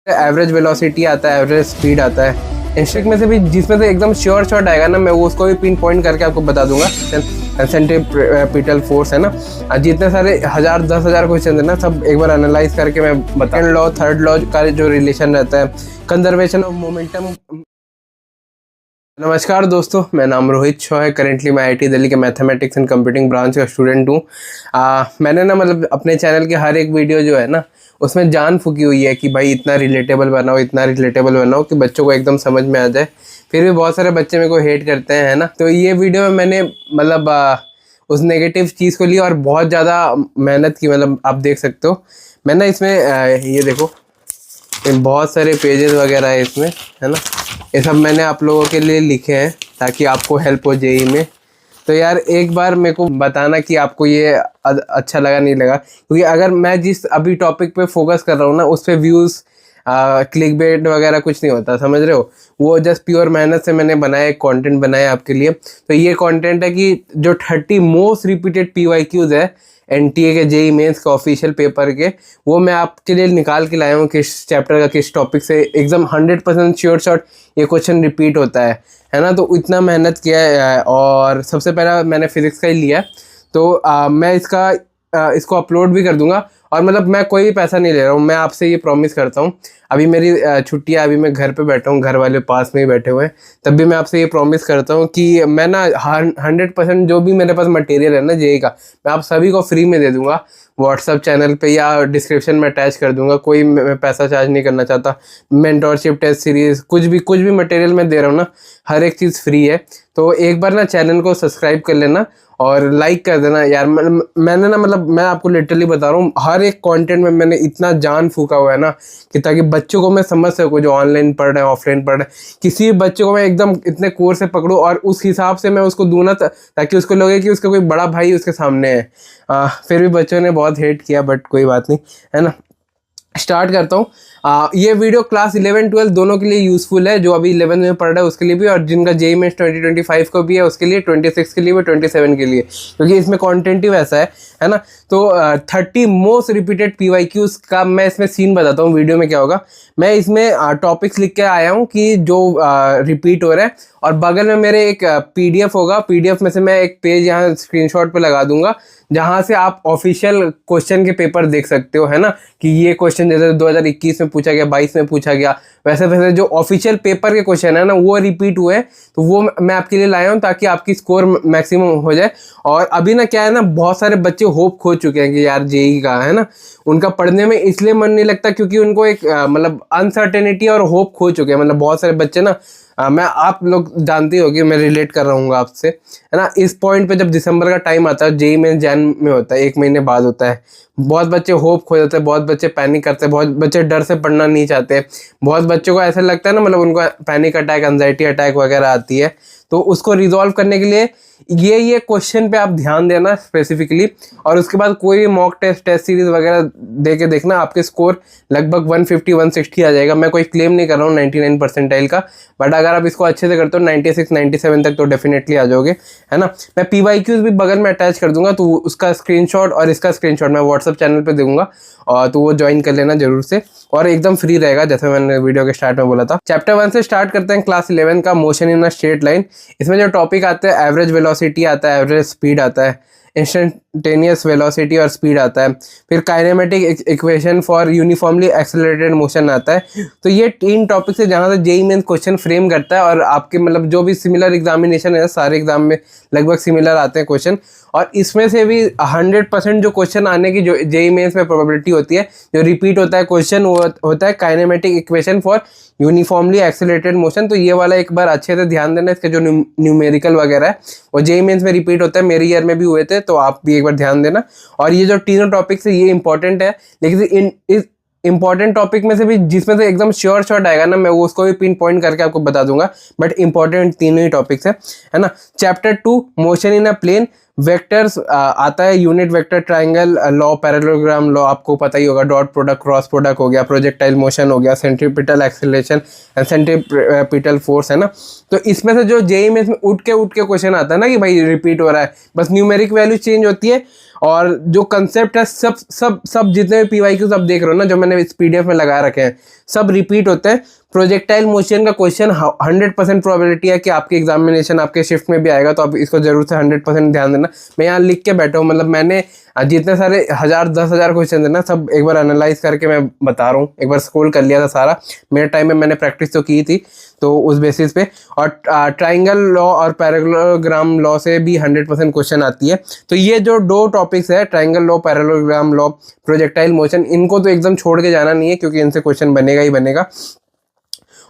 Average velocity आता है, average speed आता है। इंस्ट्रिक में से भी जिसमें से एकदम श्योर शॉट आएगा ना, मैं वो उसको भी पिन पॉइंट करके आपको बता दूंगा। सेंट्रीपिटल फोर्स है ना, जितने सारे 1000 क्वेश्चन है ना, सब एक बार एनालाइज करके मैं बता। लॉ, थर्ड लॉ का जो रिलेशन रहता है, कंजर्वेशन ऑफ मोमेंटम। नमस्कार दोस्तों, मैं नाम रोहित शॉ है। करेंटली मैं आईआईटी दिल्ली के मैथमेटिक्स एंड कंप्यूटिंग ब्रांच का स्टूडेंट हूँ। मैंने ना अपने चैनल के हर एक वीडियो जो है ना, उसमें जान फूकी हुई है कि भाई इतना रिलेटेबल बनाओ कि बच्चों को एकदम समझ में आ जाए। फिर भी बहुत सारे बच्चे मेरे को हेट करते हैं, है ना। तो ये वीडियो में मैंने उस नेगेटिव चीज़ को लिया और बहुत ज़्यादा मेहनत की। आप देख सकते हो, मैं ना इसमें ये देखो, बहुत सारे पेजेस वगैरह है इसमें, है ना। ये सब मैंने आप लोगों के लिए लिखे हैं ताकि आपको हेल्प हो जेईई में। तो यार एक बार मेरे को बताना कि आपको ये अच्छा लगा नहीं लगा, क्योंकि अगर मैं जिस अभी टॉपिक पे फोकस कर रहा हूँ ना, उस पर व्यूज़ क्लिकबेट वगैरह कुछ नहीं होता, समझ रहे हो। वो जस्ट प्योर मेहनत से मैंने बनाया, एक कंटेंट बनाया आपके लिए। तो ये कंटेंट है कि जो 30 मोस्ट रिपीटेड PYQs है NTA के जेईई मेंस के ऑफिशियल पेपर के, वो मैं आपके लिए निकाल के लाया हूँ। किस चैप्टर का किस टॉपिक से एकदम 100% श्योर शॉट ये क्वेश्चन रिपीट होता है ना। तो इतना मेहनत किया है। और सबसे पहला मैंने फिजिक्स का ही लिया है। तो मैं इसको अपलोड भी कर दूंगा। और मैं कोई भी पैसा नहीं ले रहा हूँ, मैं आपसे ये प्रॉमिस करता हूँ। अभी मेरी छुट्टी है, अभी मैं घर पे बैठा हूँ, घर वाले पास में ही बैठे हुए हैं, तब भी मैं आपसे ये प्रॉमिस करता हूँ कि मैं ना 100% जो भी मेरे पास मटेरियल है ना जेईई का, मैं आप सभी को फ्री में दे दूंगा। व्हाट्सअप चैनल पे या डिस्क्रिप्शन में अटैच कर दूंगा। कोई मैं पैसा चार्ज नहीं करना चाहता। मेंटोरशिप, टेस्ट सीरीज, कुछ भी मटेरियल मैं दे रहा हूँ ना, हर एक चीज़ फ्री है। तो एक बार ना चैनल को सब्सक्राइब कर लेना और लाइक कर देना यार। मैंने ना मैं आपको लिटरली बता रहा हूँ, हर एक कंटेंट में मैंने इतना जान फूका हुआ है ना, कि ताकि बच्चों को मैं समझ सकूँ, जो ऑनलाइन पढ़ रहे हैं, ऑफलाइन पढ़ रहे हैं। किसी भी बच्चे को मैं एकदम इतने कोर से पकड़ूँ और उस हिसाब से मैं उसको दूँ ना, ताकि उसको लगे कि उसका कोई बड़ा भाई उसके सामने है। फिर भी बच्चों ने बहुत हेट किया, बट कोई बात नहीं, है ना। स्टार्ट करता हूँ। ये वीडियो क्लास 11-12 दोनों के लिए यूज़फुल है, जो अभी 11 में पढ़ रहा है उसके लिए भी, और जिनका जेईई मेंस 2025 को भी है उसके लिए, 26 के लिए भी, 27 के लिए, क्योंकि इसमें कंटेंट ही वैसा है ना। तो 30 मोस्ट रिपीटेड PYQs का मैं इसमें सीन बताता हूँ। वीडियो में क्या होगा, मैं इसमें टॉपिक्स लिख के आया हूँ कि जो रिपीट हो रहा है, और बगल में मेरे एक PDF होगा। PDF में से मैं एक पेज यहाँ स्क्रीनशॉट पे लगा दूंगा, जहाँ से आप ऑफिशियल क्वेश्चन के पेपर देख सकते हो, है ना। कि ये क्वेश्चन जैसे 2021 में पूछा गया, 22 में पूछा गया, वैसे वैसे जो ऑफिशियल पेपर के क्वेश्चन है ना, वो रिपीट हुए। तो वो मैं आपके लिए लाया हूँ ताकि आपकी स्कोर मैक्सिमम हो जाए। और अभी ना क्या है ना, बहुत सारे बच्चे होप खो चुके हैं कि यार जेईई का, है ना, उनका पढ़ने में इसलिए मन नहीं लगता क्योंकि उनको एक अनसर्टेनिटी और होप खो चुके हैं। बहुत सारे बच्चे ना, मैं आप लोग जानते हो कि मैं रिलेट कर रहा हूँ आपसे, है ना। इस पॉइंट पे जब दिसंबर का टाइम आता है, जेईई में जैन में होता है, 1 महीने बाद होता है, बहुत बच्चे होप खो जाते हैं, बहुत बच्चे पैनिक करते हैं, बहुत बच्चे डर से पढ़ना नहीं चाहते, बहुत बच्चों को ऐसा लगता है ना, उनको पैनिक अटैक, एंजाइटी अटैक वगैरह आती है। तो उसको रिजॉल्व करने के लिए ये क्वेश्चन पे आप ध्यान देना स्पेसिफिकली। और उसके बाद कोई भी मॉक टेस्ट सीरीज वगैरह दे के देखना, आपके स्कोर लगभग 150-160 आ जाएगा। मैं कोई क्लेम नहीं कर रहा हूँ 99 परसेंटाइल का, बट अगर आप इसको अच्छे से करते हो 96-97 तक तो डेफिनेटली आ जाओगे, है ना। मैं PYQs भी बगल में अटैच कर दूंगा, तो उसका स्क्रीनशॉट और इसका स्क्रीनशॉट मैं व्हाट्सअप चैनल पे दूंगा, और तो वो ज्वाइन कर लेना जरूर से, और एकदम फ्री रहेगा, जैसे मैंने वीडियो के स्टार्ट में बोला था। चैप्टर 1 से स्टार्ट करते हैं, क्लास 11 का, motion in a straight line. इसमें जो टॉपिक आते हैं, एवरेज वेलोसिटी आता है, एवरेज स्पीड आता है, इंस्टेंटेनियस वेलोसिटी और स्पीड आता है, फिर kinematic equation for uniformly accelerated motion आता है। तो ये 3 टॉपिक से जहाँ से जेईई मेंस क्वेश्चन फ्रेम करता है, और आपके जो भी सिमिलर एग्जामिनेशन है, सारे एग्जाम में लगभग सिमिलर आते हैं क्वेश्चन। और इसमें से भी 100% जो क्वेश्चन आने की जो जेईई मेंस में प्रोबेबिलिटी होती है, जो रिपीट होता है क्वेश्चन, वो होता है kinematic equation for uniformly accelerated motion. तो ये वाला एक बार अच्छे से ध्यान देना, इसके जो न्यूमेरिकल वगैरह है वो जेईई मेंस में रिपीट होता है, मेरे ईयर में भी हुए थे, तो आप भी एक बार ध्यान देना। और ये जो तीनों टॉपिक्स है ये इंपॉर्टेंट है, लेकिन इस इंपॉर्टेंट टॉपिक में से भी जिसमें से एकदम श्योर शॉट आएगा ना, मैं वो उसको भी पिन पॉइंट करके आपको बता दूंगा। बट इंपॉर्टेंट तीनों ही टॉपिक्स है ना। Chapter 2 motion in a plane, vectors आता है, unit vector, triangle law, parallelogram law आपको पता ही होगा, डॉट प्रोडक्ट, क्रॉस प्रोडक्ट हो गया, प्रोजेक्टाइल मोशन हो गया, centripetal acceleration and centripetal force, है ना। तो इसमें से जो जेईई में इसमें उठ के क्वेश्चन आता है ना, कि भाई रिपीट हो रहा है, बस न्यूमेरिक वैल्यू चेंज होती है, और जो कंसेप्ट है सब जितने भी PYQs आप देख रहे हो ना, जो मैंने इस PDF में लगा रखे हैं, सब रिपीट होते हैं। प्रोजेक्टाइल मोशन का क्वेश्चन 100% प्रोबेबिलिटी है कि आपके एग्जामिनेशन आपके शिफ्ट में भी आएगा, तो आप इसको जरूर से 100% ध्यान देना। मैं यहाँ लिख के बैठा हूँ, मतलब मैंने जितने सारे 1000 क्वेश्चन है ना, सब एक बार एनालाइज करके मैं बता रहा हूँ। एक बार स्क्रॉल कर लिया था सारा, मेरे टाइम में मैंने प्रैक्टिस तो की थी, तो उस बेसिस पे। और ट्राइंगल लॉ और पैरेललोग्राम लॉ से भी 100% क्वेश्चन आती है। तो ये जो 2 टॉपिक्स है, triangle law, parallelogram law, projectile motion, इनको तो एकदम छोड़ के जाना नहीं है, क्योंकि इनसे क्वेश्चन बनेगा ही बनेगा।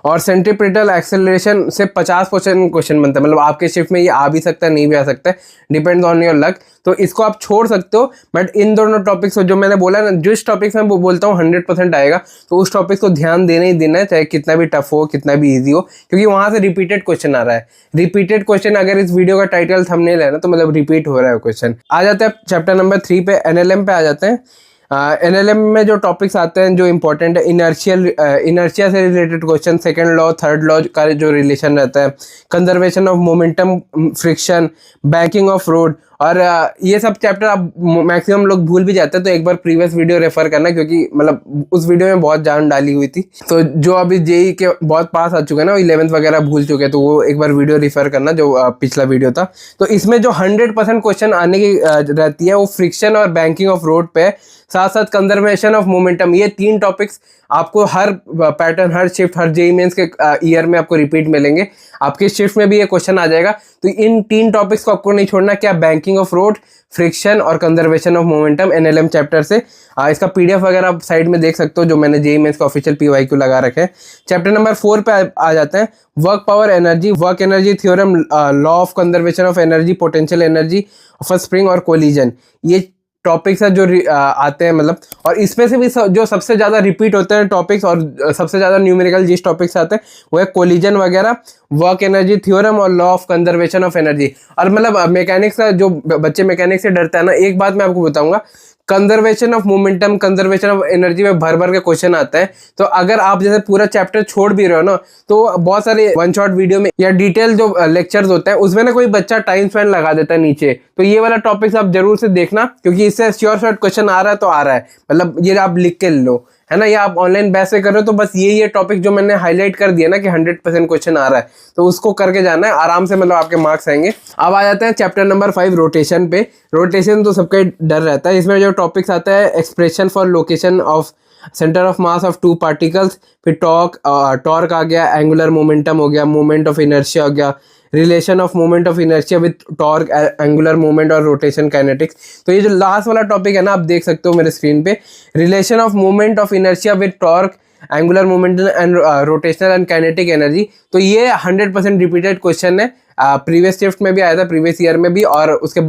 और सेंट्रीपिटल एक्सेलरेशन से 50% क्वेश्चन बनता है, मतलब आपके शिफ्ट में ये आ भी सकता है, नहीं भी आ सकता है, डिपेंड्स ऑन योर लक। तो इसको आप छोड़ सकते हो, बट इन दोनों टॉपिक्स जो मैंने बोला ना, जिस टॉपिक्स में बोलता हूँ 100% आएगा, तो उस टॉपिक्स को ध्यान देना ही देना है, चाहे कितना भी टफ हो, कितना भी ईजी हो, क्योंकि वहाँ से रिपीटेड क्वेश्चन आ रहा है। रिपीटेड क्वेश्चन अगर इस वीडियो का टाइटल थंबनेल है ना, तो मतलब रिपीट हो रहा है क्वेश्चन। आ जाते हैं चैप्टर नंबर 3 पे, एनएलएम पे आ जाते हैं। एनएलएम में जो टॉपिक्स आते हैं जो इंपॉर्टेंट है, इनर्शिया से related question, second law, third law का जो रिलेशन रहता है, conservation of momentum, friction, banking of road, और ये सब चैप्टर आप मैक्सिमम लोग भूल भी जाते हैं, तो एक बार प्रीवियस वीडियो रेफर करना, क्योंकि मतलब उस वीडियो में बहुत जान डाली हुई थी। तो जो अभी जेई के बहुत पास आ चुके हैं ना, 11th वगैरह भूल चुके हैं, तो वो एक बार वीडियो रेफर करना जो पिछला वीडियो था। तो इसमें जो 100% क्वेश्चन आने की रहती है, वो फ्रिक्शन और बैंकिंग ऑफ रोड पे, साथ साथ कंजर्वेशन ऑफ मोमेंटम। ये 3 टॉपिक्स आपको हर पैटर्न, हर शिफ्ट, हर जेई मेंस के ईयर में आपको रिपीट मिलेंगे। आपके शिफ्ट में भी ये क्वेश्चन आ जाएगा, तो इन 3 टॉपिक्स को आपको नहीं छोड़ना। क्या? बैंकिंग ऑफ रोड, फ्रिक्शन और conservation of momentum, NLM chapter से। इसका पीडीएफ वगैरह आप साइड में देख सकते हो, जो मैंने जेई मेंस का ऑफिशियल पीवाईक्यू लगा रखे हैं। चैप्टर नंबर 4 पे आ जाते हैं, work power energy, work energy theorem, law of conservation of energy, potential energy of a spring और कोलिजन। ये टॉपिक्स है जो आते हैं, मतलब, और इसमें से भी जो सबसे ज़्यादा रिपीट होते हैं टॉपिक्स और सबसे ज़्यादा न्यूमेरिकल जिस टॉपिक्स आते हैं वो है कोलिजन वगैरह, वर्क एनर्जी थ्योरम और law of conservation of energy. और मतलब मैकेनिक्स का, जो बच्चे मैकेनिक्स से डरते हैं ना, एक बात मैं आपको बताऊंगा, conservation of momentum, conservation of energy में भर भर के क्वेश्चन आते हैं। तो अगर आप जैसे पूरा चैप्टर छोड़ भी रहे हो ना, तो बहुत सारे वन शॉट वीडियो में या डिटेल जो लेक्चर्स होते हैं उसमें ना कोई बच्चा टाइम स्पेंड लगा देता है नीचे। तो ये वाला टॉपिक्स आप जरूर से देखना, क्योंकि इससे श्योर शॉर्ट क्वेश्चन आ रहा है तो आ रहा है, मतलब ये आप लिख के लो, है ना। या आप ऑनलाइन बैच से कर रहे हो, तो बस ये टॉपिक जो मैंने हाईलाइट कर दिया ना कि 100% क्वेश्चन आ रहा है, तो उसको करके जाना है आराम से, मतलब आपके मार्क्स आएंगे। अब आ जाते हैं चैप्टर नंबर 5, रोटेशन पे। रोटेशन तो सबका डर रहता है। इसमें जो टॉपिक्स आता है, expression for location of centre of mass of 2 particles, फिर टॉर्क आ गया, एंगुलर मोमेंटम हो गया, मोमेंट ऑफ इनर्शिया हो गया, relation of moment of inertia with torque, angular moment और रोटेशन काइनेटिक्स। तो ये जो लास्ट वाला टॉपिक है ना, आप देख सकते हो मेरे स्क्रीन पे, relation of moment of inertia with torque, angular momentum and rotational and kinetic energy. तो ये 100% रिपीटेड क्वेश्चन है, प्रीवियस शिफ्ट में भी आया था, प्रीवियस ईयर में भी, और उसके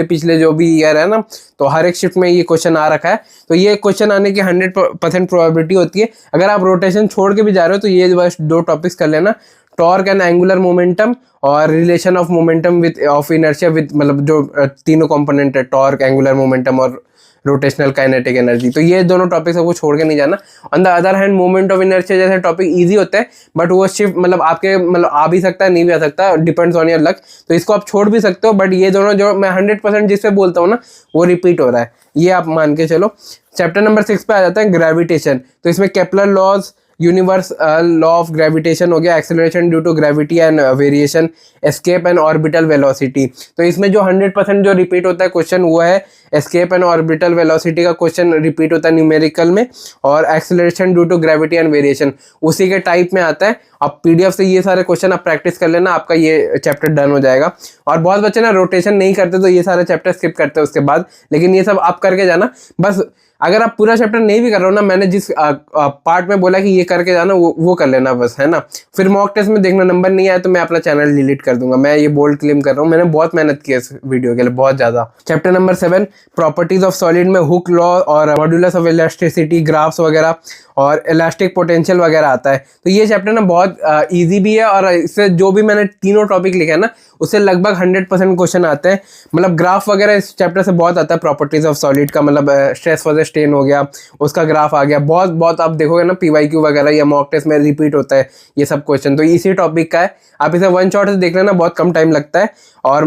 पिछले जो भी ईयर है ना, तो हर एक शिफ्ट में ये क्वेश्चन आ रखा है। तो ये क्वेश्चन आने की 100% प्रोबेबिलिटी होती है। अगर आप रोटेशन छोड़ के भी जा रहे हो, तो ये बस 2 टॉपिक्स कर लेना, टॉर्क एंड एंगुलर मोमेंटम और relation of momentum with of inertia with, मतलब जो तीनों कंपोनेंट है, टॉर्क, एंगुलर मोमेंटम और रोटेशनल काइनेटिक एनर्जी। तो ये दोनों टॉपिक्स आपको छोड़ के नहीं जाना। On the other hand, moment of inertia जैसे टॉपिक इजी होता है, बट वो शिफ्ट मतलब आपके मतलब आ भी सकता है, नहीं भी आ सकता, डिपेंड्स ऑन योर लक। तो इसको आप छोड़ भी सकते हो, बट ये दोनों जो मैं 100% जिससे बोलता हूँ ना, वो रिपीट हो रहा है, ये आप मान के चलो। चैप्टर नंबर 6 पे आ जाता है, ग्रेविटेशन। तो इसमें Kepler laws, universe law of gravitation हो गया, acceleration due to gravity and variation, escape and orbital velocity. तो इसमें जो 100% जो रिपीट होता है क्वेश्चन, वो है एस्केप एंड ऑर्बिटल वेलोसिटी का क्वेश्चन रिपीट होता है न्यूमेरिकल में, और acceleration due to gravity and variation उसी के टाइप में आता है। आप पीडीएफ से ये सारे क्वेश्चन आप प्रैक्टिस कर लेना, आपका ये चैप्टर डन हो जाएगा। और बहुत बच्चे ना रोटेशन नहीं करते, तो ये सारे चैप्टर स्किप करते हैं उसके बाद, लेकिन ये सब आप करके जाना। बस अगर आप पूरा चैप्टर नहीं भी कर रहे हो ना, मैंने जिस पार्ट में बोला कि ये करके जाना, वो कर लेना बस, है ना। फिर मॉक टेस्ट में देखना नंबर नहीं आया तो मैं अपना चैनल डिलीट कर दूंगा। मैं ये बोल्ड क्लेम कर रहा हूँ, मैंने बहुत मेहनत की है इस वीडियो के लिए, बहुत ज्यादा। Chapter number 7, properties of solid में हुक लॉ और मॉड्यूलस ऑफ इलास्टिसिटी, ग्राफ्स वगैरह और इलास्टिक पोटेंशियल वगैरह आता है। तो ये चैप्टर ना बहुत ईजी भी है, और इससे जो भी मैंने तीनों टॉपिक लिखे हैं ना, उससे लगभग 100% क्वेश्चन आते हैं। मतलब ग्राफ वगैरह इस चैप्टर से बहुत आता है, प्रॉपर्टीज ऑफ सॉलिड का, मतलब स्ट्रेस वर्सेस स्ट्रेन हो गया, उसका ग्राफ आ गया, बहुत आप देखोगे ना पीवाईक्यू वगैरह या मॉक टेस्ट में रिपीट होता है ये सब क्वेश्चन। तो इसी टॉपिक का है, आप इसे वन शॉट से देख लेना, बहुत कम टाइम लगता है। और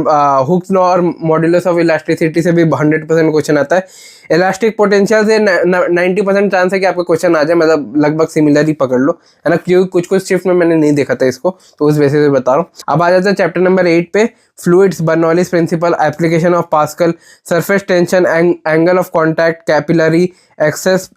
हुक्स लॉ और मॉड्यूलस ऑफ इलास्टिसिटी से भी 100% क्वेश्चन आता है। इलास्टिक पोटेंशियल से 90% चांस है कि आपका क्वेश्चन आ जाए, मतलब लगभग सिमिलर ही पकड़ लो, है ना, क्योंकि कुछ कुछ शिफ्ट में मैंने नहीं देखा था इसको, तो उस वजह से बता रहा हूँ। अब आ जाता है चैप्टर नंबर 8 पे, fluids, Bernoulli's principle, application of Pascal, surface tension, angle of contact, capillary excess,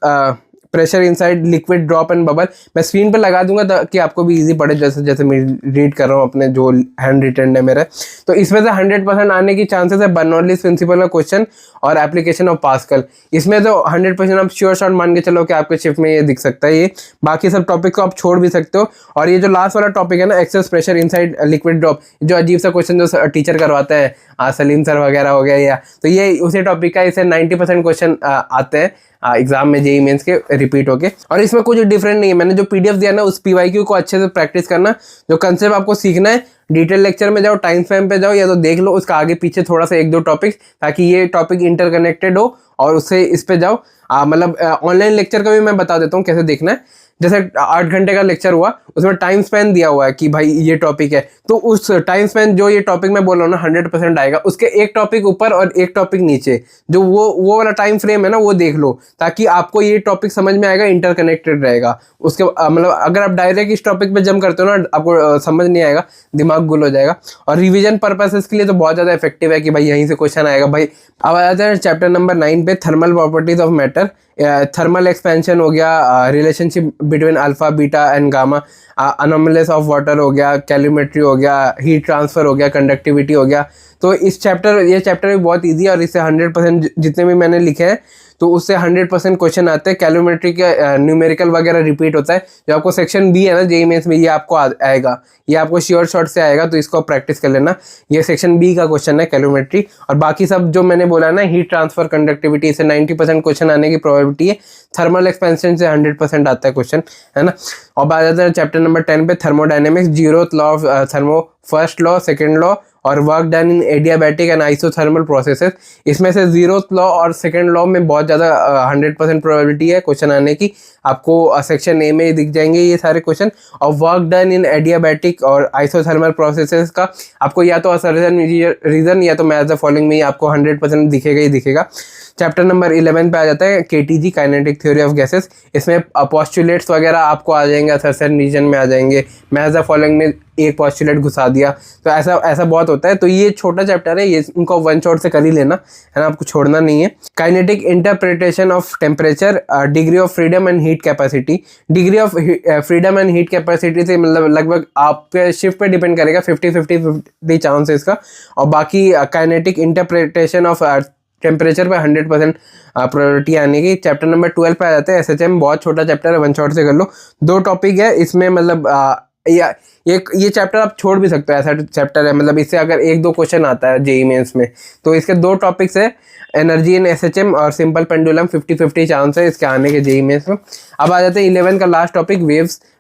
pressure inside liquid, drop and bubble. मैं स्क्रीन पे लगा दूंगा ताकि आपको भी इजी पड़े, जैसे जैसे मैं रीड कर रहा हूँ अपने जो हैंड रिटन है मेरे। तो इसमें से 100% आने की चांसेस है बर्नौलीज प्रिंसिपल का क्वेश्चन और एप्लीकेशन ऑफ पास्कल। इसमें तो 100% आप श्योर शॉट मान के चलो कि आपके शिफ्ट में ये दिख सकता है। ये बाकी सब टॉपिक को आप छोड़ भी सकते हो। और ये जो लास्ट वाला टॉपिक है ना, access pressure inside liquid drop, जो अजीब सा क्वेश्चन जो टीचर करवाता है, सलीम सर वगैरह हो गया, या तो ये उसी टॉपिक का, इसे 90% क्वेश्चन आते हैं एग्जाम में, जेईई मेंस के रिपीट होके। और इसमें कुछ डिफरेंट नहीं है, मैंने जो पीडीएफ दिया ना, उस पीवाईक्यू को अच्छे से प्रैक्टिस करना। जो कंसेप्ट आपको सीखना है, डिटेल लेक्चर में जाओ, टाइम स्पैम पे जाओ, या तो देख लो उसका आगे पीछे थोड़ा सा 1-2 टॉपिक, ताकि ये टॉपिक इंटरकनेक्टेड हो, और उससे इस पे जाओ। मतलब ऑनलाइन लेक्चर का भी मैं बता देता हूँ कैसे देखना है। जैसे 8 घंटे का लेक्चर हुआ, उसमें टाइम स्पैन दिया हुआ है कि भाई ये टॉपिक है, तो उस टाइम स्पैन जो ये टॉपिक मैं बोल रहा हूँ ना 100% आएगा, उसके एक टॉपिक ऊपर और एक टॉपिक नीचे, जो वो वाला टाइम फ्रेम है ना, वो देख लो, ताकि आपको ये टॉपिक समझ में आएगा, इंटरकनेक्टेड रहेगा। उसके मतलब अगर आप डायरेक्ट इस टॉपिक पे जंप करते हो ना, आपको समझ नहीं आएगा, दिमाग गुल हो जाएगा। और रिविजन पर्पसेस के लिए तो बहुत ज़्यादा इफेक्टिव है कि भाई यहीं से क्वेश्चन आएगा भाई। अब आ जाते हैं चैप्टर नंबर 9 पे, thermal properties of matter, thermal expansion हो गया, relationship between alpha beta and gamma, anomalies of water हो गया, कैलोरीमेट्री हो गया, हीट ट्रांसफर हो गया, कंडक्टिविटी हो गया। तो ये चैप्टर भी बहुत इजी है, और इससे 100% जितने भी मैंने लिखे हैं तो उससे 100% क्वेश्चन आते हैं। कैलोरीमेट्री के न्यूमेरिकल वगैरह रिपीट होता है, जो आपको सेक्शन बी है ना जेईई मेंस में, ये आपको आएगा, ये आपको श्योर शॉट से आएगा, तो इसको प्रैक्टिस कर लेना। ये सेक्शन बी का क्वेश्चन है कैलोरीमेट्री। और बाकी सब जो मैंने बोला ना, हीट ट्रांसफर, कंडक्टिविटी, से 90% क्वेश्चन आने की प्रोबेबिलिटी है। थर्मल एक्सपेंशन से 100% आता है क्वेश्चन, है ना। और बात आता है चैप्टर नंबर 10 पे, thermodynamics, 0th law of thermo, first law, second law, और work done in adiabatic and isothermal processes. इसमें से 0th लॉ और सेकेंड लॉ में बहुत ज़्यादा 100% प्रोबेबिलिटी है क्वेश्चन आने की। आपको सेक्शन ए में दिख जाएंगे ये सारे क्वेश्चन। और वर्क डन इन एडियाबैटिक और आइसोथर्मल प्रोसेसेस का आपको या तो असर्जन रीजन या तो मैच द फॉलोइंग में आपको 100% दिखेगा ही दिखेगा। चैप्टर नंबर 11 पे आ जाता है KTG, kinetic theory of gases. इसमें पोस्टुलेट्स वगैरह आपको आ जाएंगे, असर्जन रीजन में आ जाएंगे, मैच द फॉलोइंग में एक पोस्टुलेट घुसा दिया, तो ऐसा बहुत होता है। तो ये छोटा चैप्टर है, ये उनको वन शॉट से कर ही लेना, है ना, आपको छोड़ना नहीं है। Kinetic interpretation of temperature, degree of freedom and heat capacity. Degree of freedom and heat capacity से मतलब लगभग आपके शिफ्ट पे डिपेंड करेगा, 50-50 चांसेस का। और बाकी काइनेटिक इंटरप्रिटेशन ऑफ टेम्परेचर पे 100% प्रोबेबिलिटी आने की। चैप्टर नंबर 12 पे आ जाते हैं एसएचएम, बहुत छोटा चैप्टर है, वन शॉट से कर लो। 2 टॉपिक है इसमें, मतलब ये चैप्टर आप छोड़ भी सकते हो, ऐसा चैप्टर है, मतलब इससे अगर 1-2 क्वेश्चन आता है जेईई मेंस में, तो इसके 2 टॉपिक्स है, एनर्जी इन एसएचएम और सिंपल पेंडुलम। 50-50 चांस है इसके आने के जेईई मेंस में। अब आ जाते हैं 11 का लास्ट टॉपिक,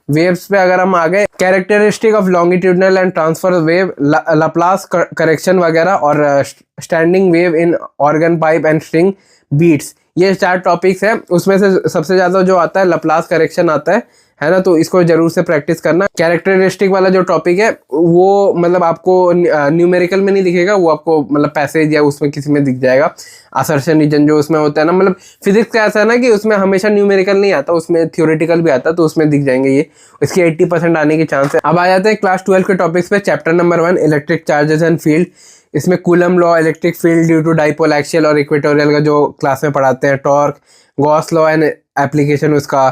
वेव्स पे अगर हम आ गए, characteristic of longitudinal and transverse wave, Laplace correction वगैरह, और standing wave in organ pipe and string beats. ये 4 टॉपिक्स हैं, उसमें से सबसे ज़्यादा जो आता है लाप्लास करेक्शन आता है ना, तो इसको जरूर से प्रैक्टिस करना। कैरेक्टरिस्टिक वाला जो टॉपिक है वो मतलब आपको न्यूमेरिकल में नहीं दिखेगा, वो आपको मतलब पैसेज या उसमें किसी में दिख जाएगा। असर्शन रीजन जो उसमें होता है ना, मतलब फिजिक्स का ऐसा है ना कि उसमें हमेशा न्यूमेरिकल नहीं आता, उसमें थ्योरेटिकल भी आता है, तो उसमें दिख जाएंगे ये, इसकी 80% आने की चांस है। अब आ जाते हैं क्लास 12 के टॉपिक्स पे। Chapter number 1, electric charges and field. इसमें Coulomb law, electric field due to dipole axial और इक्वेटोरियल का जो क्लास में पढ़ाते हैं, torque, Gauss law and application उसका।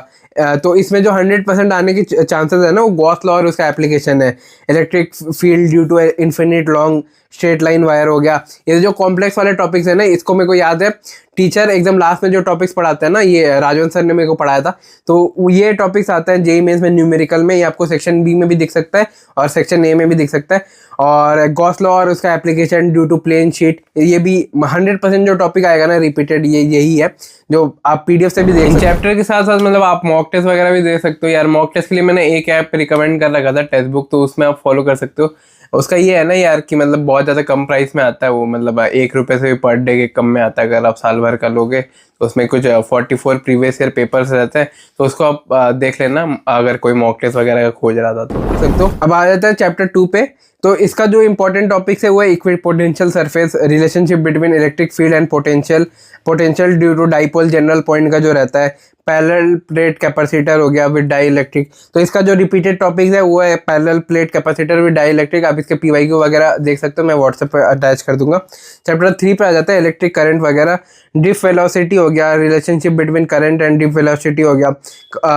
तो इसमें जो 100% आने की चांसेस है ना, वो गॉस लॉ और उसका एप्लीकेशन है। Electric field due to infinite long straight line wire हो गया। ये जो कॉम्प्लेक्स वाले टॉपिक्स है ना, इसको मेरे को याद है टीचर एकदम लास्ट में जो टॉपिक्स पढ़ाते हैं ना, ये राजवंत सर ने मेरे को पढ़ाया था, तो ये टॉपिक्स आते हैं जेईई मेंस में न्यूमेरिकल में। ये आपको सेक्शन बी में भी दिख सकता है और सेक्शन ए में भी दिख सकता है। और गॉस लॉ और उसका application due to plane sheet, ये भी 100% जो टॉपिक आएगा ना रिपीटेड, यही है जो आप पीडीएफ से भी देख सकते हो। चैप्टर के साथ साथ मतलब आप मॉक टेस्ट वगैरह भी दे सकते हो यार। मॉक टेस्ट के लिए मैंने एक ऐप रिकमेंड कर रखा था, टेस्ट बुक, तो उसमें आप फॉलो कर सकते हो। उसका ये है ना यार कि मतलब बहुत ज़्यादा कम प्राइस में आता है वो, मतलब 1 रुपये से भी पर डे के कम में आता है। अगर आप साल भर का लोगे उसमें कुछ 44 प्रीवियस ईयर पेपर्स रहते हैं, तो उसको आप देख लेना अगर कोई मॉक टेस्ट वगैरह का खोज रहा था तो। अब आ जाता है चैप्टर 2 पे। तो इसका जो इंपॉर्टेंट टॉपिक्स है वो है equipotential surface, relationship between electric field and potential due to dipole, general point का जो रहता है, पैरेलल प्लेट कैपेसिटर हो गया विद डाई इलेक्ट्रिक। तो इसका जो रिपीटेड टॉपिक्स है वो है parallel plate capacitor with dielectric. आप इसके PYQ वगैरह देख सकते हो, मैं व्हाट्सएप पर अटैच कर दूंगा। चैप्टर 3 पे आ जाता है इलेक्ट्रिक करंट वगैरह, डिफ वेलोसिटी हो गया, relationship between current and diff velocity हो गया,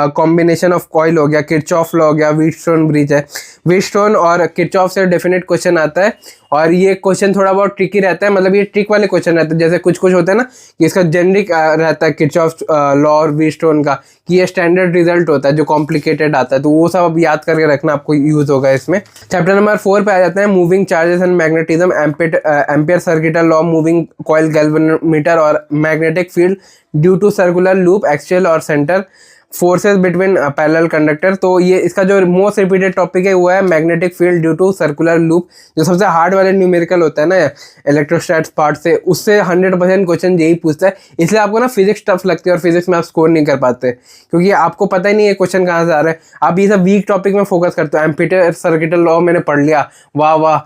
कॉम्बिनेशन ऑफ कॉइल हो गया, किरचॉफ लॉ हो गया, व्हीटस्टोन ब्रिज है। व्हीटस्टोन और किरचॉफ से डेफिनेट क्वेश्चन आता है, और ये क्वेश्चन थोड़ा बहुत ट्रिकी रहता है, मतलब ये ट्रिक वाले क्वेश्चन रहते हैं। जैसे कुछ होता है ना कि इसका जेनरिक रहता है किरचॉफ लॉ और व्हीटस्टोन का, कि ये स्टैंडर्ड रिजल्ट होता है जो कॉम्प्लिकेटेड आता है, तो वो सब अब याद करके रखना, आपको यूज होगा इसमें। चैप्टर नंबर 4 पे आ जाते हैं moving charges and magnetism, Ampere circuital law, moving coil, galvanometer और magnetic field due to circular loop, axial और centre forces between parallel conductor. तो ये इसका जो मोस्ट रिपीटेड टॉपिक है वो है magnetic field due to circular loop, जो सबसे हार्ड वाले न्यूमेरिकल होता है ना इलेक्ट्रोस्टैट्स पार्ट से, उससे 100% क्वेश्चन यही पूछता है। इसलिए आपको ना फिजिक्स टफ लगती है और फिजिक्स में आप स्कोर नहीं कर पाते, क्योंकि आपको पता ही नहीं है क्वेश्चन कहाँ से आ रहा है। आप ये सब वीक टॉपिक में फोकस करते हो। एम्पियर सर्किटल लॉ मैंने पढ़ लिया, वाह वाह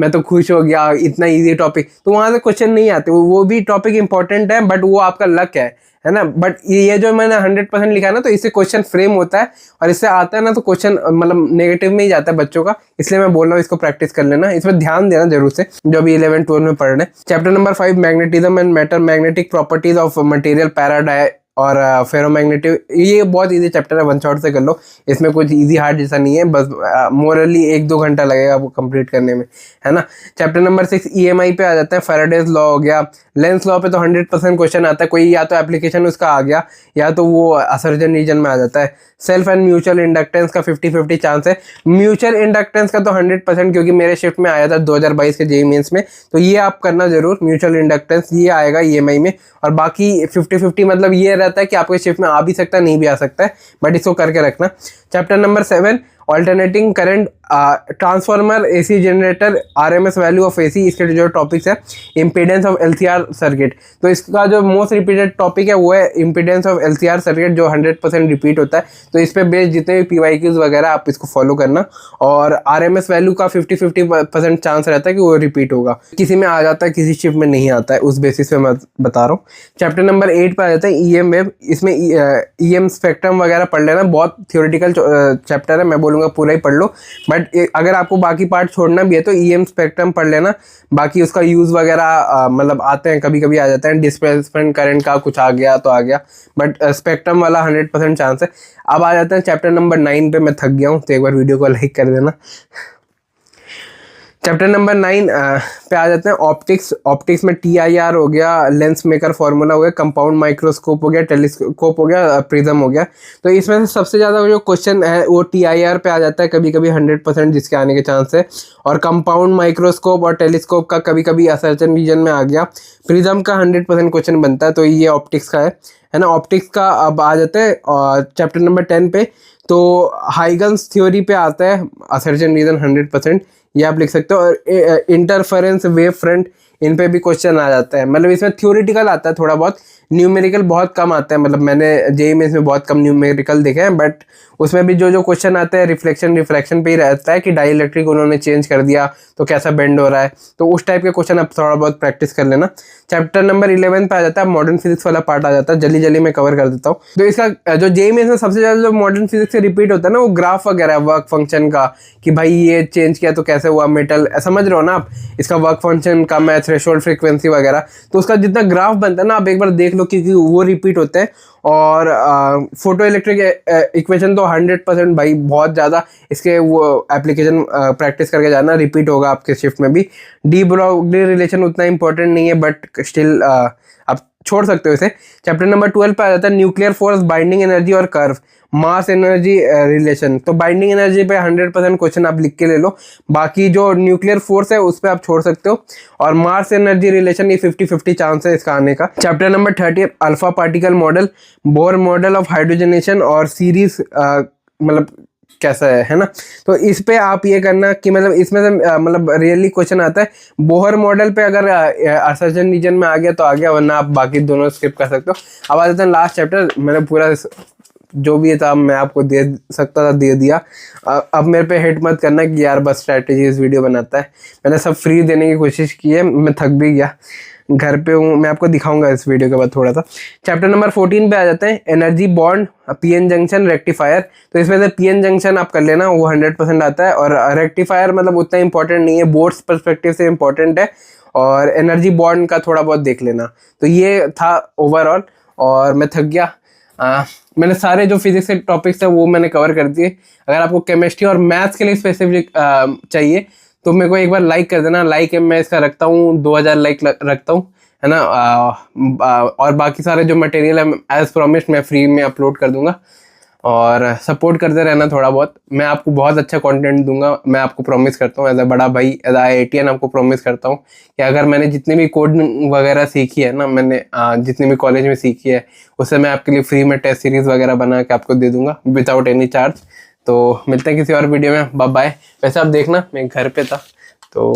मैं तो खुश हो गया, इतना ईजी टॉपिक, तो वहाँ से क्वेश्चन नहीं आते। वो भी टॉपिक इंपॉर्टेंट है, बट वो आपका लक है ना। बट ये जो मैंने 100% लिखा है ना, तो इससे क्वेश्चन फ्रेम होता है, और इससे आता है ना तो क्वेश्चन मतलब नेगेटिव में ही जाता है बच्चों का। इसलिए मैं बोल रहा हूँ इसको प्रैक्टिस कर लेना, इसमें ध्यान देना जरूर से, जो अभी 11-12 में पढ़ रहे हैं। Chapter number 5 magnetism and matter, magnetic properties of material, para dia और फेरोमैग्नेटिव। ये बहुत इजी चैप्टर है, वन शॉट से कर लो, इसमें कुछ इजी हार्ड जैसा नहीं है, बस मोरली 1-2 घंटा लगेगा आपको कंप्लीट करने में, है ना। चैप्टर नंबर 6 EMI पे आ जाता है, फैराडेज लॉ हो गया, लेंस लॉ पे तो 100% क्वेश्चन आता है, कोई या तो एप्लीकेशन उसका आ गया या तो वो असर्जन रीजन में आ जाता है। सेल्फ एंड म्यूचुअल इंडक्टेंस का 50-50 चांस है। म्यूचुअल इंडक्टेंस का तो 100%, क्योंकि मेरे शिफ्ट में आया था 2022 के JEE मेंस में, तो ये आप करना जरूर, म्यूचुअल इंडक्टेंस ये आएगा EMI में। और बाकी 50-50 मतलब ये रहता है कि आपके शिफ्ट में आ भी सकता है, नहीं भी आ सकता है, बट इसको करके रखना। Chapter number 7 alternating current, transformer, AC generator, RMS value of AC, इसके जो टॉपिक्स है, इम्पीडेंस ऑफ LCR सर्किट। तो इसका जो मोस्ट रिपीटेड टॉपिक है वो है इम्पीडेंस ऑफ LCR सर्किट, जो 100% रिपीट होता है। तो इस पे बेस्ड जितने भी PYQs वगैरह आप इसको फॉलो करना। और RMS वैल्यू का 50-50% चांस रहता है कि वो रिपीट होगा, किसी में आ जाता है किसी शिफ्ट में नहीं आता है, उस बेसिस पे मैं बता रहा हूँ। चैप्टर नंबर 8 पे आ जाता है EM वेव, इसमें EM स्पेक्ट्रम वगैरह पढ़ लेना, बहुत थियोरेटिकल चैप्टर है, मैं बोलूँगा पूरा ही पढ़ लो, बट अगर आपको बाकी पार्ट छोड़ना भी है तो EM स्पेक्ट्रम पढ़ लेना। बाकी उसका यूज़ वगैरह मतलब आते हैं, कभी कभी आ जाते हैं, डिस्प्लेसमेंट करंट का कुछ आ गया तो आ गया, बट स्पेक्ट्रम वाला 100% चांस है। अब आ जाते हैं चैप्टर नंबर 9 पे, मैं थक गया हूँ तो एक बार वीडियो को लाइक कर देना। चैप्टर नंबर 9 पे आ जाते हैं ऑप्टिक्स। ऑप्टिक्स में TIR हो गया, लेंस मेकर फार्मूला हो गया, कंपाउंड माइक्रोस्कोप हो गया, टेलीस्कोप हो गया, प्रिज्म हो गया। तो इसमें से सबसे ज़्यादा जो क्वेश्चन है वो TIR पे आ जाता है, कभी कभी 100% जिसके आने के चांस है। और कंपाउंड माइक्रोस्कोप और टेलीस्कोप का कभी कभी सर्टेन रीजन में आ गया। प्रिज्म का 100% क्वेश्चन बनता है, तो ये ऑप्टिक्स का है ना। ऑप्टिक्स का अब आ जाते हैं चैप्टर नंबर 10 पे, तो हाइगन्स थ्योरी पे आता है, असर्जन रीजन 100%, ये आप लिख सकते हो। और इंटरफेरेंस वेव फ्रंट, इन पे भी क्वेश्चन आ जाता है, मतलब इसमें थ्योरेटिकल आता है थोड़ा बहुत, न्यूमेरिकल बहुत कम आता है, मतलब मैंने JEE में इसमें बहुत कम न्यूमेरिकल देखे हैं, बट उसमें भी जो क्वेश्चन आते हैं रिफ्लेक्शन पे ही रहता है कि डाई इलेक्ट्रिक उन्होंने चेंज कर दिया तो कैसा बेंड हो रहा है, तो उस टाइप के क्वेश्चन आप थोड़ा बहुत प्रैक्टिस कर लेना। चैप्टर नंबर 11 पे आ जाता है, मॉडर्न फिजिक्स वाला पार्ट आ जाता है, जल्दी जल्दी मैं कवर कर देता हूँ। तो इसका जो JEE में सबसे ज़्यादा जो मॉडर्न फिजिक्स से रिपीट होता है ना, वो ग्राफ वगैरह वर्क फंक्शन का, कि भाई ये चेंज किया तो कैसे हुआ मेटल, समझ रहे हो ना आप, इसका वर्क फंक्शन का मैं थ्रेशोल्ड फ्रीक्वेंसी वगैरह, तो उसका जितना ग्राफ बनता है ना, आप एक बार देख लो क्योंकि वो रिपीट होते हैं। और फोटो इलेक्ट्रिक इक्वेशन तो 100% भाई बहुत ज़्यादा, इसके वो एप्लीकेशन प्रैक्टिस करके जाना, रिपीट होगा आपके शिफ्ट में भी। डी ब्रॉगली रिलेशन उतना इंपॉर्टेंट नहीं है, बट स्टिल आप छोड़ सकते हो इसे। चैप्टर नंबर 12 पे आ जाता है न्यूक्लियर फोर्स, बाइंडिंग एनर्जी और कर्व, मास एनर्जी रिलेशन। तो बाइंडिंग एनर्जी पे 100% क्वेश्चन आप लिख के ले लो, बाकी जो न्यूक्लियर फोर्स है उस पर आप छोड़ सकते हो। और मास एनर्जी रिलेशन ये 50-50 चांस है इसका आने का। Chapter number 30 alpha particle model, Bohr model of hydrogenation और सीरीज, मतलब कैसा है ना। तो इस पे आप ये करना कि मतलब इसमें से मतलब रियली क्वेश्चन आता है बोहर मॉडल पे, अगर असर्जन रीजन में आ गया तो आ गया, वरना आप बाकी दोनों स्किप कर सकते हो। अब आ जाते हैं लास्ट चैप्टर। मैंने पूरा जो भी था मैं आपको दे सकता था दे दिया। अब मेरे पे हिट मत करना कि यार बस स्ट्रैटेजीज वीडियो बनाता है। मैंने सब फ्री देने की कोशिश की है, मैं थक भी गया, घर पे हूँ। मैं आपको दिखाऊंगा इस वीडियो के बाद थोड़ा सा। चैप्टर नंबर 14 पे आ जाते हैं, energy bond PN junction rectifier. तो इसमें से पीएन जंक्शन आप कर लेना, वो 100% आता है, और रेक्टिफायर मतलब उतना इंपॉर्टेंट नहीं है, बोर्ड्स पर्सपेक्टिव से इंपॉर्टेंट है, और एनर्जी बॉन्ड का थोड़ा बहुत देख लेना। तो ये था ओवरऑल, और मैं थक गया। मैंने सारे जो फिजिक्स के टॉपिक्स है वो मैंने कवर कर दिए। अगर आपको केमिस्ट्री और मैथ्स के लिए स्पेसिफिक चाहिए तो मेरे को एक बार लाइक कर देना। लाइक मैं इसका रखता हूँ 2000 लाइक रखता हूँ, है ना। और बाकी सारे जो मटेरियल है एज प्रॉमिस्ड मैं फ्री में अपलोड कर दूंगा, और सपोर्ट करते रहना थोड़ा बहुत। मैं आपको बहुत अच्छा कंटेंट दूंगा, मैं आपको प्रॉमिस करता हूँ एज अ बड़ा भाई, एज IITian आपको प्रॉमिस करता हूँ कि अगर मैंने जितनी भी कोड वगैरह सीखी है ना, मैंने जितनी भी कॉलेज में सीखी है, उससे मैं आपके लिए फ्री में टेस्ट सीरीज वगैरह बना के आपको दे दूंगा विदाउट एनी चार्ज। तो मिलते हैं किसी और वीडियो में, बाय बाय। वैसे आप देखना मैं घर पे था तो